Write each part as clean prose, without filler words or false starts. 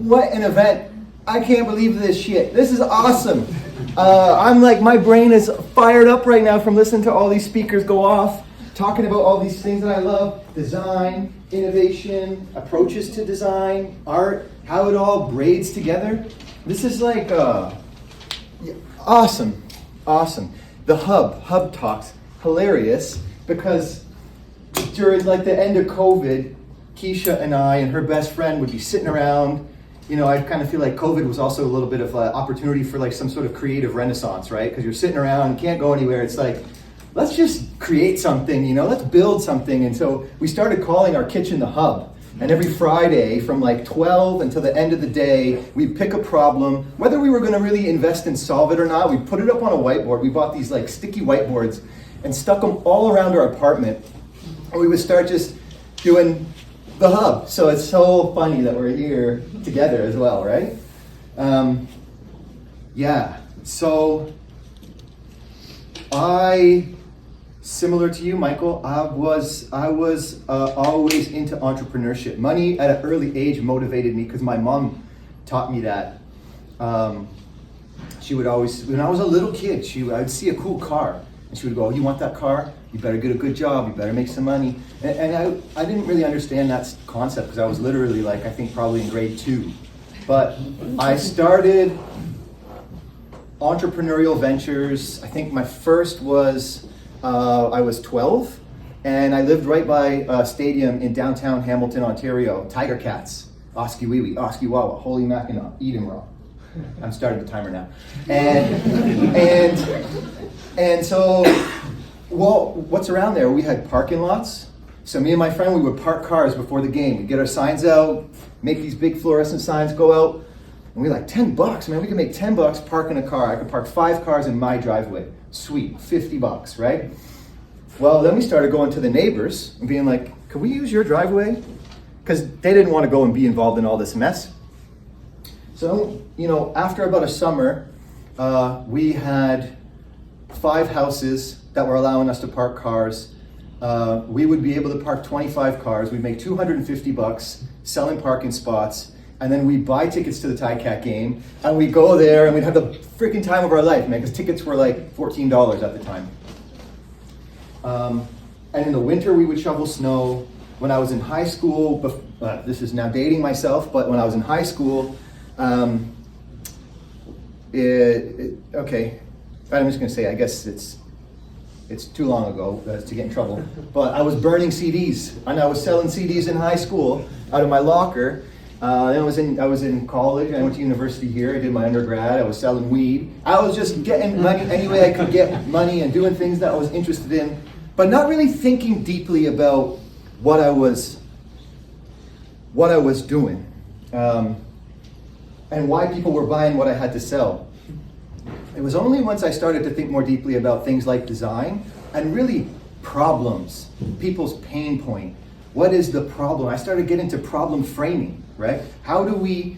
what an event. I can't believe this shit. This is awesome. I'm like, my brain is fired up right now from listening to all these speakers go off, talking about all these things that I love. Design, innovation, approaches to design, art, how it all braids together. This is like awesome. The Hub Talks, hilarious, because during like the end of COVID, Keisha and I and her best friend would be sitting around. You know, I kind of feel like COVID was also a little bit of an opportunity for like some sort of creative renaissance, right? Because you're sitting around and can't go anywhere. It's like, let's just create something, you know, let's build something. And so we started calling our kitchen the Hub. And every Friday from like 12 until the end of the day, we'd pick a problem. Whether we were going to really invest and solve it or not, we put it up on a whiteboard. We bought these like sticky whiteboards and stuck them all around our apartment. And we would start just doing the Hub. So it's so funny that we're here together as well, right? So similar to you, Michael, I was always into entrepreneurship. Money at an early age motivated me because my mom taught me that. She would always, when I was a little kid, I'd see a cool car and she would go, "Oh, you want that car? You better get a good job, you better make some money." And I didn't really understand that concept because I was literally like, I think probably in grade 2. But I started entrepreneurial ventures. I think my first was, I was 12, and I lived right by a stadium in downtown Hamilton, Ontario. Tiger Cats, Oski Wee Wee, Oski Wawa, Holy Mackinac, Eden Raw. I'm starting the timer now. And so, well, what's around there? We had parking lots. So me and my friend, we would park cars before the game. We'd get our signs out, make these big fluorescent signs go out, and we like $10, man. We could make $10 parking a car. I could park 5 cars in my driveway. Sweet, $50, right? Well, then we started going to the neighbors and being like, "Could we use your driveway?" Because they didn't want to go and be involved in all this mess. So, you know, after about a summer, we had 5 houses that were allowing us to park cars. We would be able to park 25 cars. We'd make $250 selling parking spots. And then we'd buy tickets to the Ticat game. And we'd go there and we'd have the freaking time of our life, man, because tickets were like $14 at the time. And in the winter, we would shovel snow. When I was in high school, this is now dating myself, but when I was in high school, okay, I'm just going to say, I guess it's too long ago to get in trouble, but I was burning CDs, and I was selling CDs in high school out of my locker. Then I was in college. I went to university here. I did my undergrad. I was selling weed. I was just getting money any way I could get money and doing things that I was interested in, but not really thinking deeply about what I was doing, and why people were buying what I had to sell. It was only once I started to think more deeply about things like design and really problems, people's pain point. What is the problem? I started getting into problem framing, right? How do we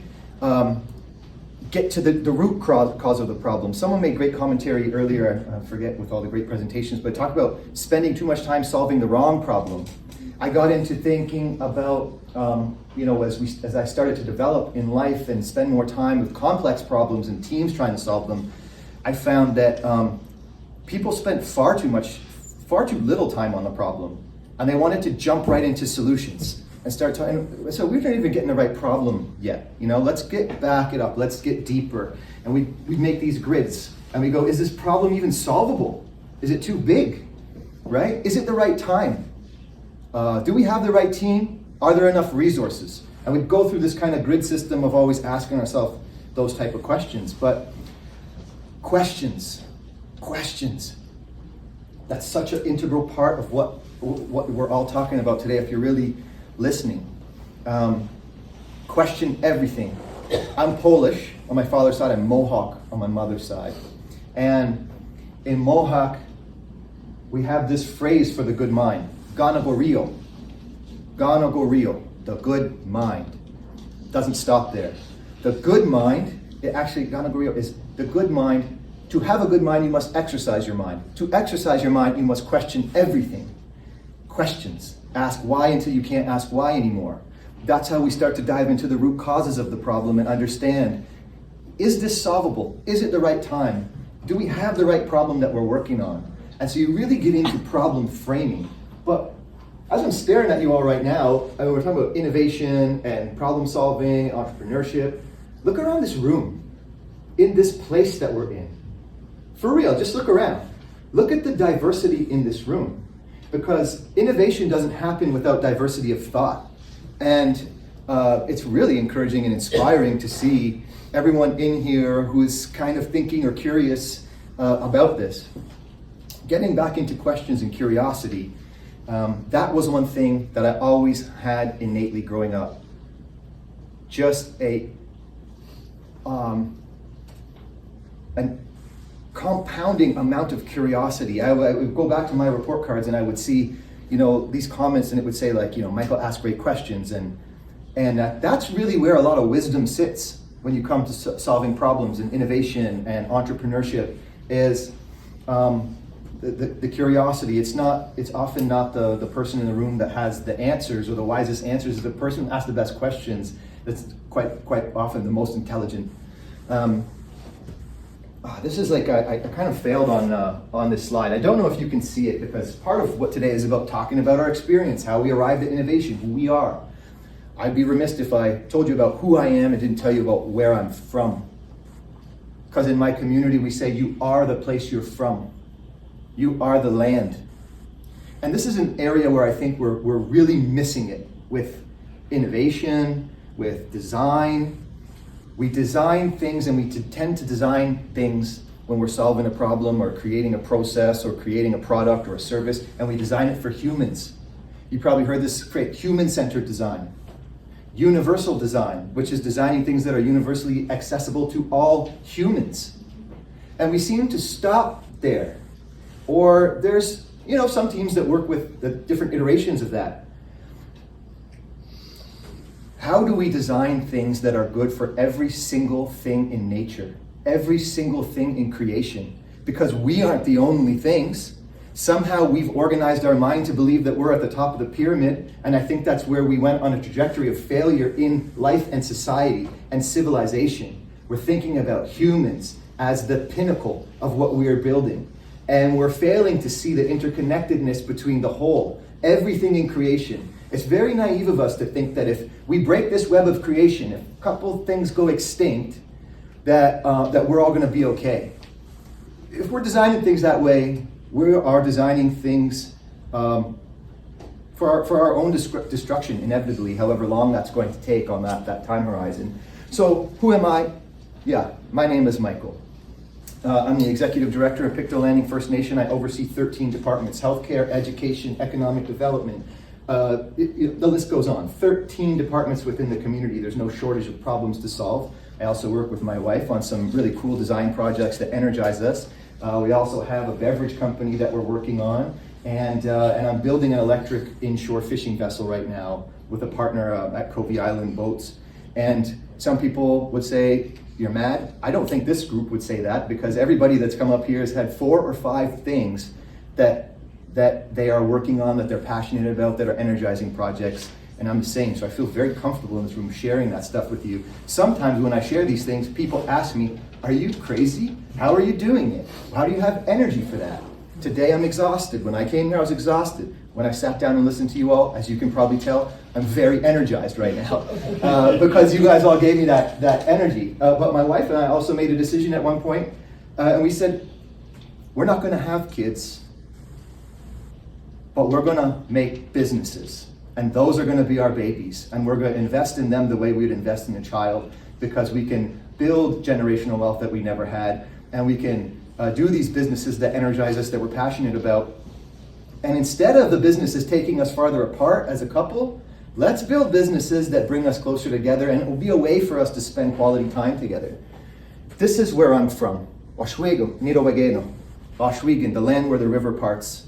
get to the root cause of the problem? Someone made great commentary earlier, I forget with all the great presentations, but talked about spending too much time solving the wrong problem. I got into thinking about, as I started to develop in life and spend more time with complex problems and teams trying to solve them, I found that people spent far too little time on the problem, and they wanted to jump right into solutions and start talking. So we're not even getting the right problem yet. You know, let's back it up. Let's get deeper, and we make these grids, and we go, is this problem even solvable? Is it too big? Right? Is it the right time? Do we have the right team? Are there enough resources? And we go through this kind of grid system of always asking ourselves those type of questions. But questions. That's such an integral part of what we're all talking about today, if you're really listening. Question everything. I'm Polish on my father's side. I'm Mohawk on my mother's side. And in Mohawk, we have this phrase for the good mind. Gana go rio, the good mind. Doesn't stop there. The good mind, gana go rio is the good mind. To have a good mind, you must exercise your mind. To exercise your mind, you must question everything. Questions. Ask why until you can't ask why anymore. That's how we start to dive into the root causes of the problem and understand, is this solvable? Is it the right time? Do we have the right problem that we're working on? And so you really get into problem framing. But as I'm staring at you all right now, we're talking about innovation and problem solving, entrepreneurship. Look around this room, in this place that we're in. For real, just look around. Look at the diversity in this room, because innovation doesn't happen without diversity of thought. And it's really encouraging and inspiring to see everyone in here who is kind of thinking or curious about this. Getting back into questions and curiosity, that was one thing that I always had innately growing up. Just a compounding amount of curiosity. I would go back to my report cards and I would see, these comments, and it would say like, Michael asked great questions, and that's really where a lot of wisdom sits when you come to solving problems and innovation and entrepreneurship is the curiosity. It's often not the person in the room that has the answers or the wisest answers. It's the person who asks the best questions that's quite often the most intelligent. This is like, I kind of failed on this slide. I don't know if you can see it, because part of what today is about talking about our experience, how we arrived at innovation, who we are. I'd be remiss if I told you about who I am and didn't tell you about where I'm from. Because in my community, we say you are the place you're from. You are the land. And this is an area where I think we're really missing it with innovation, with design. We design things, and we tend to design things when we're solving a problem or creating a process or creating a product or a service, and we design it for humans. You probably heard this phrase, human-centered design. Universal design, which is designing things that are universally accessible to all humans. And we seem to stop there. Or there's, some teams that work with the different iterations of that. How do we design things that are good for every single thing in nature? Every single thing in creation? Because we aren't the only things. Somehow we've organized our mind to believe that we're at the top of the pyramid, and I think that's where we went on a trajectory of failure in life and society and civilization. We're thinking about humans as the pinnacle of what we are building, and we're failing to see the interconnectedness between the whole, everything in creation. It's very naive of us to think that if we break this web of creation, if a couple things go extinct, that we're all going to be okay. If we're designing things that way, we are designing things for our own destruction, inevitably, however long that's going to take on that time horizon. So, who am I? Yeah, my name is Michael. I'm the Executive Director of Pictou Landing First Nation. I oversee 13 departments: healthcare, education, economic development. The list goes on. 13 departments within the community. There's no shortage of problems to solve. I also work with my wife on some really cool design projects that energize us. We also have a beverage company that we're working on, and I'm building an electric inshore fishing vessel right now with a partner at Covey Island Boats. And some people would say, you're mad. I don't think this group would say that, because everybody that's come up here has had 4 or 5 things that they are working on, that they're passionate about, that are energizing projects. And I'm the same, so I feel very comfortable in this room sharing that stuff with you. Sometimes when I share these things, people ask me, are you crazy? How are you doing it? How do you have energy for that? Today I'm exhausted. When I came here, I was exhausted. When I sat down and listened to you all, as you can probably tell, I'm very energized right now because you guys all gave me that energy. But my wife and I also made a decision at one point, and we said, we're not going to have kids, but we're going to make businesses. And those are going to be our babies. And we're going to invest in them the way we'd invest in a child, because we can build generational wealth that we never had. And we can do these businesses that energize us, that we're passionate about. And instead of the businesses taking us farther apart as a couple, let's build businesses that bring us closer together, and it will be a way for us to spend quality time together. This is where I'm from. Oswego, Nirowageno. Oswego, the land where the river parts.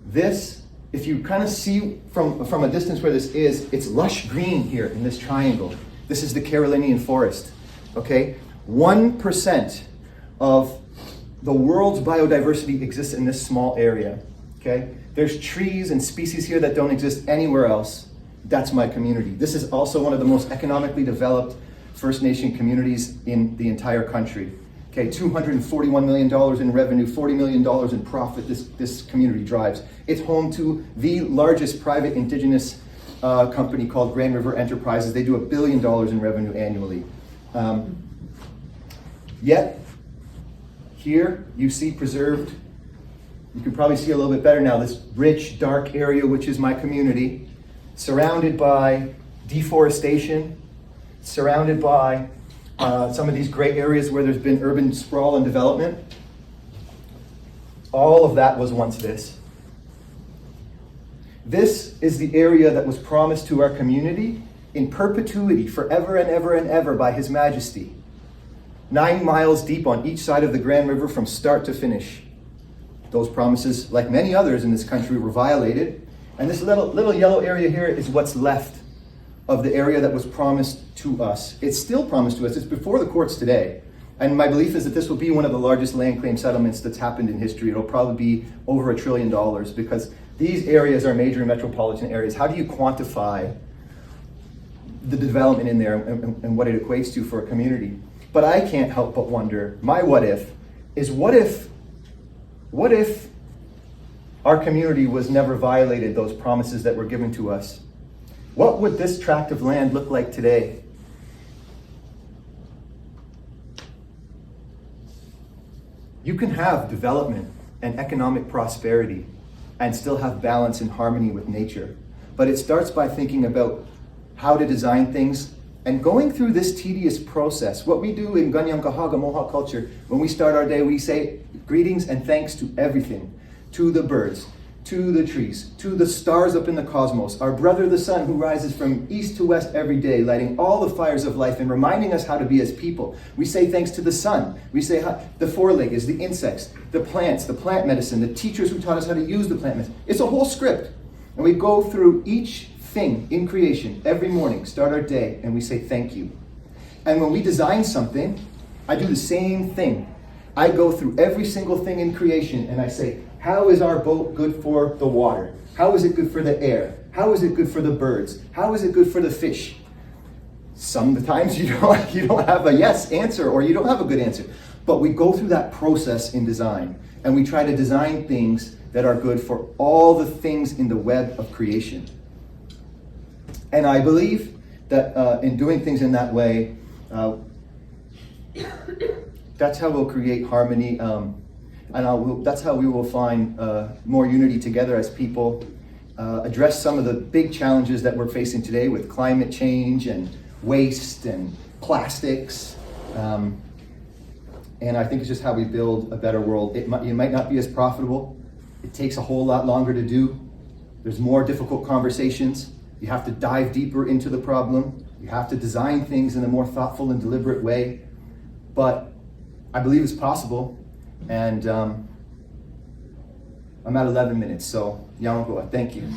This, if you kind of see from a distance where this is, it's lush green here in this triangle. This is the Carolinian forest, okay? 1% of the world's biodiversity exists in this small area, okay? There's trees and species here that don't exist anywhere else. That's my community. This is also one of the most economically developed First Nation communities in the entire country. Okay, $241 million in revenue, $40 million in profit this community drives. It's home to the largest private Indigenous company called Grand River Enterprises. They do $1 billion in revenue annually. Yet, here you see preserved, you can probably see a little bit better now, this rich, dark area, which is my community, surrounded by deforestation, surrounded by some of these gray areas where there's been urban sprawl and development. All of that was once this. This is the area that was promised to our community in perpetuity, forever and ever and ever, by His Majesty. 9 miles deep on each side of the Grand River from start to finish. Those promises, like many others in this country, were violated. And this little yellow area here is what's left of the area that was promised to us. It's still promised to us. It's before the courts today. And my belief is that this will be one of the largest land claim settlements that's happened in history. It'll probably be over $1 trillion because these areas are major metropolitan areas. How do you quantify the development in there and what it equates to for a community? But I can't help but wonder, my what if is what if our community was never violated those promises that were given to us? What would this tract of land look like today? You can have development and economic prosperity and still have balance and harmony with nature. But it starts by thinking about how to design things and going through this tedious process. What we do in Ganyankahaga Mohawk culture, when we start our day, we say greetings and thanks to everything, to the birds, to the trees, to the stars up in the cosmos, our brother the sun who rises from east to west every day, lighting all the fires of life and reminding us how to be as people. We say thanks to the sun. We say the four-leggeds, the insects, the plants, the plant medicine, the teachers who taught us how to use the plant medicine. It's a whole script. And we go through each thing in creation every morning, start our day, and we say thank you. And when we design something, I do the same thing. I go through every single thing in creation and I say, how is our boat good for the water? How is it good for the air? How is it good for the birds? How is it good for the fish? Sometimes you don't have a yes answer or you don't have a good answer. But we go through that process in design and we try to design things that are good for all the things in the web of creation. And I believe that in doing things in that way, that's how we'll create harmony, and that's how we will find more unity together as people, address some of the big challenges that we're facing today with climate change and waste and plastics. And I think it's just how we build a better world. It might not be as profitable. It takes a whole lot longer to do. There's more difficult conversations. You have to dive deeper into the problem. You have to design things in a more thoughtful and deliberate way. But I believe it's possible. And I'm at 11 minutes, so Yamagoa, thank you.